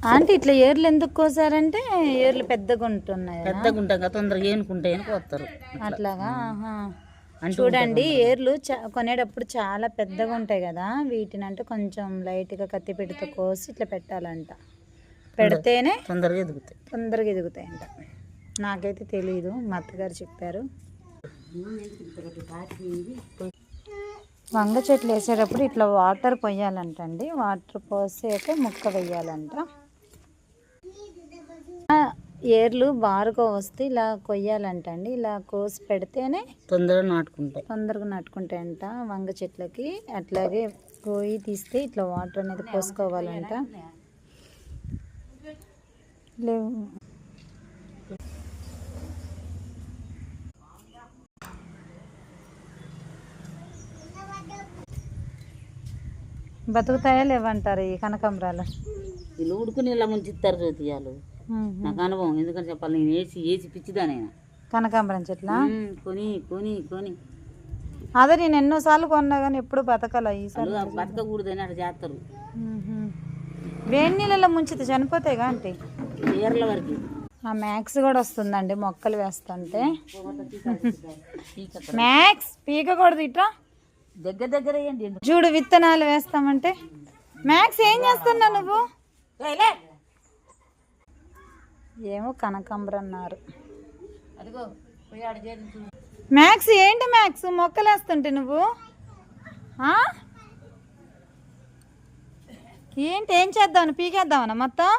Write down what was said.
అంటే ఇట్లా ఏర్లు ఎందుకు కోసారంటే ఏర్లు పెద్దగా ఉంటున్నాయి, పెద్దగా ఉంటాయి కదా, తొందరగా ఏనుకుంటాయని కోస్తారు అట్లాగా. చూడండి ఏర్లు కొనేటప్పుడు చాలా పెద్దగా ఉంటాయి కదా, వీటిని అంటే కొంచెం లైట్గా కత్తి పెడితో కోసి ఇట్లా పెట్టాలంట, పెడితేనే తొందరగా ఎదుగుతాయంట. నాకైతే తెలియదు, మా అత్తగారు చెప్పారు. వంగ చెట్లు వేసేటప్పుడు ఇట్లా వాటర్ పోయాలంటండి, వాటర్ పోసాక ముక్క వేయాలంట. ఏర్లు బారుగా వస్తే ఇలా కొయ్యాలంటండి, ఇలా కోసి పెడితేనే తొందరగా నాటుకుంటాయంట వంగ చెట్లకి. అట్లాగే కోయి తీస్తే ఇట్లా వాటర్ అనేది పోసుకోవాలంట. లేవు బతుకుతాయా లేవంటారు ఈ కనకాంబరాలు? వీళ్ళు ఉడుకుని ఇలా ముంచిస్తారు జ్యోతియాలు. నాకు అనుభవం, ఎందుకంటే చెప్పాలి, నేను ఏసి పిచ్చిదానైనా కనకాంబరం చెట్ల కొని కొని కొని అదే నేను ఎన్నోసార్లు కొన్నా కానీ ఎప్పుడు బతకాల. ఈసారి బతకకూడదని అట్లా చేస్తారు. వేడి నీళ్ళలో ముంచితే చనిపోతాయి అంటే ఏర్ల వరకు. ఆ మ్యాక్స్ కూడా వస్తుందండి మొక్కలు వేస్తుంటే. మ్యాక్స్ పీకకూడదు, ఇట్లా దగ్గర చూడు విత్తనాలు వేస్తామంటే. మ్యాక్స్ ఏం చేస్తున్నావు నువ్వు? ఏమో కనకాంబరం అన్నారు. మ్యాక్స్ ఏంటి మ్యాక్స్ మొక్కలు వేస్తుంటే నువ్వు ఏంటి, ఏం చేద్దామని పీకేద్దామన్నా మొత్తం?